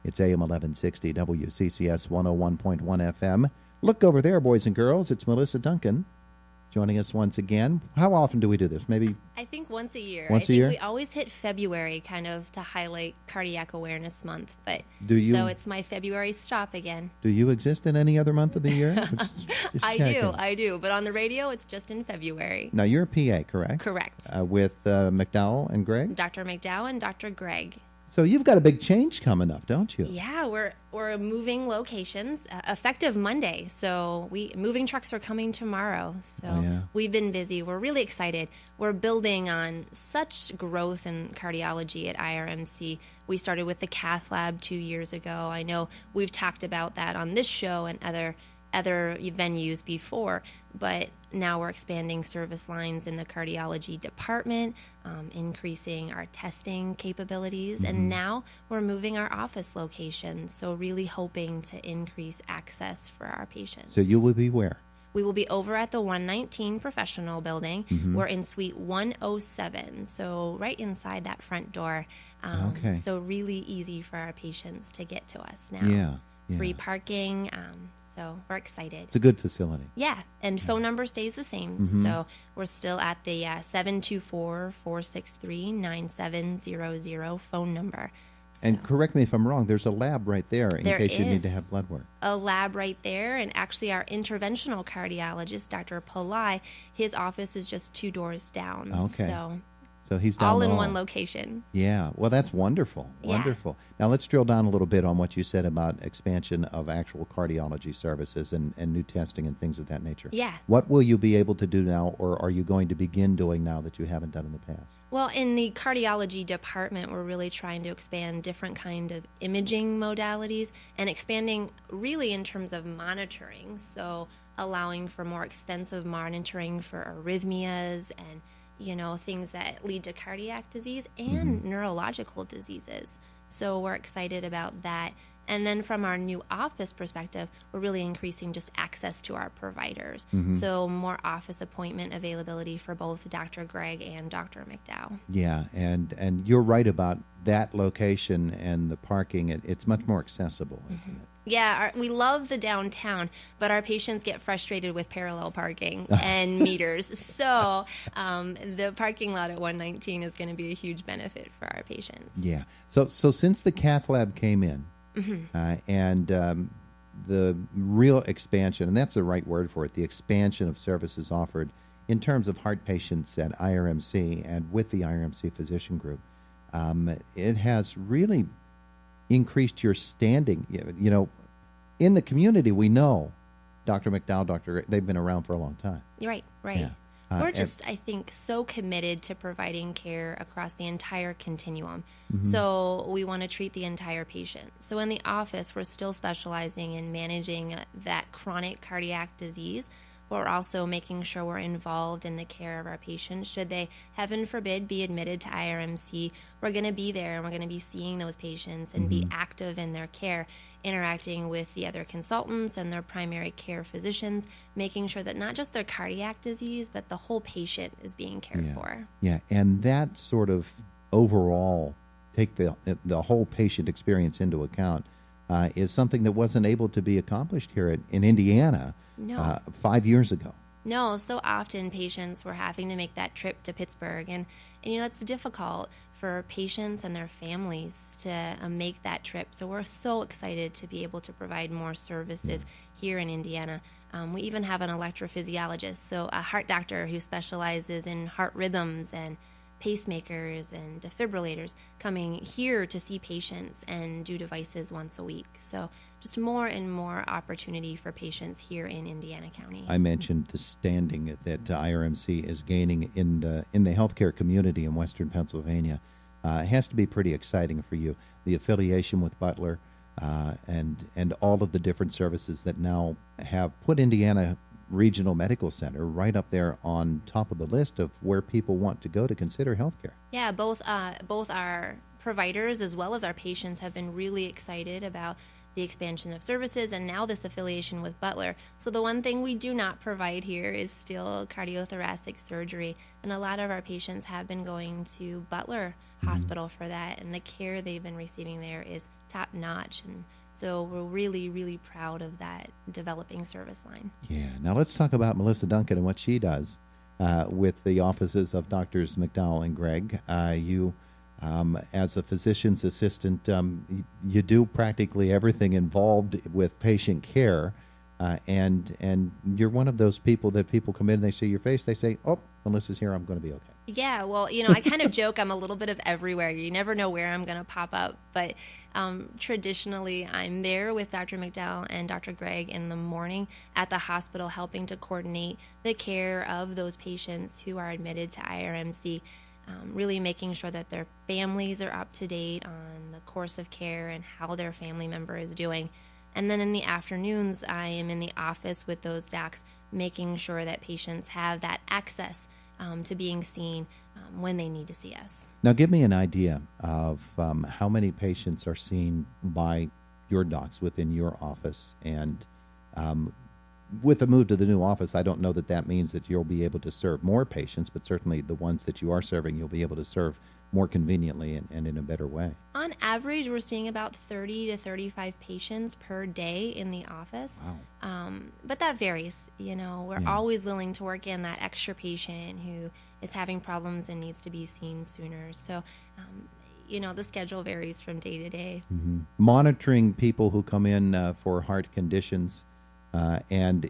It's AM 1160 WCCS 101.1 FM. Look over there, boys and girls. It's Melissa Duncan joining us once again. How often do we do this? Maybe I think once a year. Once a year? We always hit February kind of to highlight Cardiac Awareness Month. But so it's my February stop again. Do you exist in any other month of the year? Just I do. But on the radio, it's just in February. Now, you're a PA, correct? Correct. With McDowell and Gregg? Dr. McDowell and Dr. Gregg. So you've got a big change coming up, don't you? Yeah, we're moving locations effective Monday. So moving trucks are coming tomorrow. So We've been busy. We're really excited. We're building on such growth in cardiology at IRMC. We started with the cath lab 2 years ago. I know we've talked about that on this show and other venues before, but now we're expanding service lines in the cardiology department, increasing our testing capabilities, and now we're moving our office location, so really hoping to increase access for our patients. So you will be where? We will be over at the 119 Professional Building. We're in Suite 107, so right inside that front door. So really easy for our patients to get to us now. Yeah. Free parking. So we're excited. It's a good facility. Yeah, and phone number stays the same. So we're still at the 724-463-9700 phone number. So And correct me if I'm wrong, there's a lab right there in case you need to have blood work. A lab right there, and actually our interventional cardiologist, Dr. Pillai, his office is just 2 doors down. Okay. So he's down all in one location. Yeah. Well, that's wonderful. Wonderful. Now let's drill down a little bit on what you said about expansion of actual cardiology services and new testing and things of that nature. Yeah. What will you be able to do now, or are you going to begin doing now that you haven't done in the past? Well, in the cardiology department, we're really trying to expand different kind of imaging modalities and expanding really in terms of monitoring. So allowing for more extensive monitoring for arrhythmias and things that lead to cardiac disease and neurological diseases. So we're excited about that. And then from our new office perspective, we're really increasing just access to our providers. So more office appointment availability for both Dr. Gregg and Dr. McDowell. Yeah, and you're right about that location and the parking. It's much more accessible, isn't it? Yeah, we love the downtown, but our patients get frustrated with parallel parking and meters. So the parking lot at 119 is going to be a huge benefit for our patients. Yeah. So since the cath lab came in, and the real expansion, and that's the right word for it, the expansion of services offered in terms of heart patients at IRMC and with the IRMC physician group, it has really increased your standing. In the community, we know Dr. McDowell, they've been around for a long time. Right. Yeah. We're just, I think, so committed to providing care across the entire continuum. So we want to treat the entire patient. So in the office, we're still specializing in managing that chronic cardiac disease, but we're also making sure we're involved in the care of our patients. Should they, heaven forbid, be admitted to IRMC, we're going to be there and we're going to be seeing those patients and be active in their care, interacting with the other consultants and their primary care physicians, making sure that not just their cardiac disease, but the whole patient is being cared for. Yeah, and that sort of overall, take the whole patient experience into account, is something that wasn't able to be accomplished here in Indiana 5 years ago. No, so often patients were having to make that trip to Pittsburgh, and that's difficult for patients and their families to make that trip. So we're so excited to be able to provide more services here in Indiana. We even have an electrophysiologist, so a heart doctor who specializes in heart rhythms and pacemakers and defibrillators coming here to see patients and do devices once a week. So just more and more opportunity for patients here in Indiana County. I mentioned the standing that IRMC is gaining in the healthcare community in Western Pennsylvania. It has to be pretty exciting for you. The affiliation with Butler and all of the different services that now have put Indiana Regional Medical Center right up there on top of the list of where people want to go to consider healthcare. Yeah, both our providers as well as our patients have been really excited about the expansion of services, and now this affiliation with Butler. So the one thing we do not provide here is still cardiothoracic surgery. And a lot of our patients have been going to Butler Hospital for that, and the care they've been receiving there is top notch. And so we're really, really proud of that developing service line. Yeah. Now let's talk about Melissa Duncan and what she does with the offices of Doctors McDowell and Gregg. You, as a physician's assistant, you do practically everything involved with patient care, and you're one of those people that people come in and they see your face, they say, "Oh, Melissa's here, I'm going to be okay." Yeah, well, I kind of joke I'm a little bit of everywhere. You never know where I'm going to pop up. But traditionally, I'm there with Dr. McDowell and Dr. Gregg in the morning at the hospital, helping to coordinate the care of those patients who are admitted to IRMC, really making sure that their families are up to date on the course of care and how their family member is doing. And then in the afternoons, I am in the office with those docs, making sure that patients have that access to being seen when they need to see us. Now, give me an idea of how many patients are seen by your docs within your office. And with the move to the new office, I don't know that means that you'll be able to serve more patients, but certainly the ones that you are serving, you'll be able to serve more conveniently and in a better way. On average, we're seeing about 30 to 35 patients per day in the office. Wow. But that varies. We're always willing to work in that extra patient who is having problems and needs to be seen sooner. So, the schedule varies from day to day. Mm-hmm. Monitoring people who come in for heart conditions, and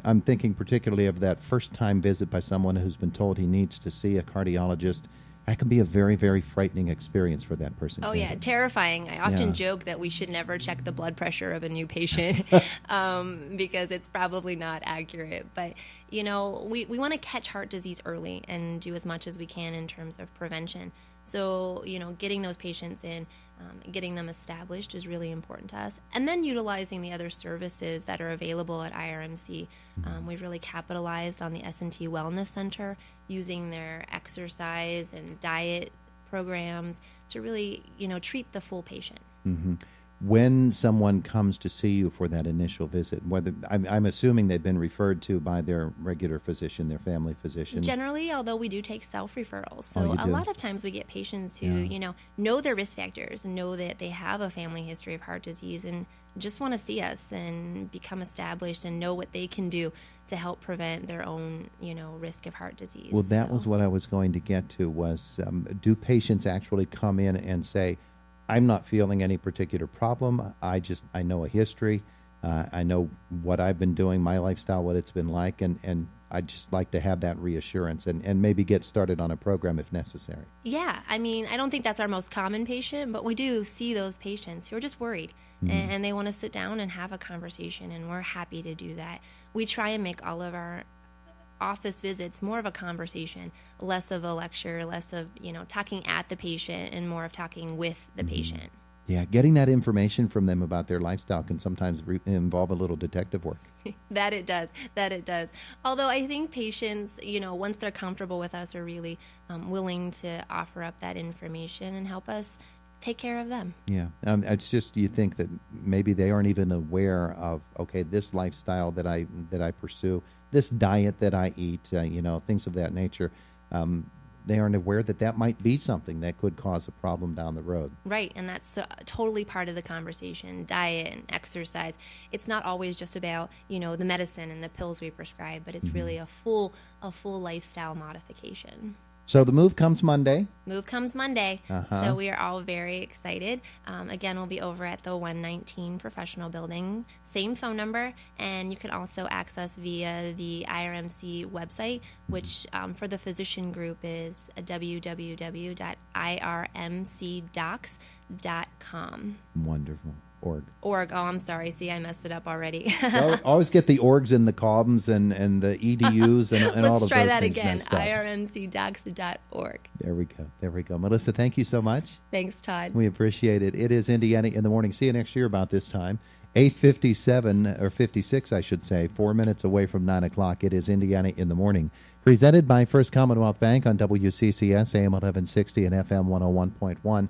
I'm thinking particularly of that first-time visit by someone who's been told he needs to see a cardiologist. That can be a very, very frightening experience for that person. Oh, yeah, terrifying. I often joke that we should never check the blood pressure of a new patient because it's probably not accurate. But, we want to catch heart disease early and do as much as we can in terms of prevention. So, getting those patients in, getting them established is really important to us. And then utilizing the other services that are available at IRMC. We've really capitalized on the S&T Wellness Center, using their exercise and diet programs to really, treat the full patient. Mm-hmm. When someone comes to see you for that initial visit, whether I'm assuming they've been referred to by their regular physician, their family physician. Generally, although we do take self-referrals. So a lot of times we get patients who, know their risk factors and know that they have a family history of heart disease and just want to see us and become established and know what they can do to help prevent their own, risk of heart disease. Well, that was what I was going to get to was, do patients actually come in and say, I'm not feeling any particular problem. I know a history. I know what I've been doing, my lifestyle, what it's been like, and I'd just like to have that reassurance and maybe get started on a program if necessary. Yeah, I don't think that's our most common patient, but we do see those patients who are just worried and they want to sit down and have a conversation, and we're happy to do that. We try and make all of our office visits more of a conversation, less of a lecture, less of talking at the patient and more of talking with the patient. Yeah, getting that information from them about their lifestyle can sometimes involve a little detective work. That it does. Although I think patients, once they're comfortable with us, are really willing to offer up that information and help us take care of them. Yeah, it's just you think that maybe they aren't even aware of this lifestyle that I pursue, this diet that I eat, things of that nature. They aren't aware that might be something that could cause a problem down the road. Right, and that's totally part of the conversation, diet and exercise. It's not always just about, the medicine and the pills we prescribe, but it's really a full lifestyle modification. So the move comes Monday. So we are all very excited. Again, we'll be over at the 119 Professional Building. Same phone number, and you can also access via the IRMC website, which for the physician group is www.irmcdocs.com. Wonderful. Org. Oh, I'm sorry. See, I messed it up already. Well, always get the orgs and the coms and the EDUs and all of those things. Let's try that again. irmcdocs.org. There we go. Melissa, thank you so much. Thanks, Todd. We appreciate it. It is Indiana in the Morning. See you next year about this time. 8:57 or 56, I should say, 4 minutes away from 9 o'clock. It is Indiana in the Morning. Presented by First Commonwealth Bank on WCCS AM 1160 and FM 101.1.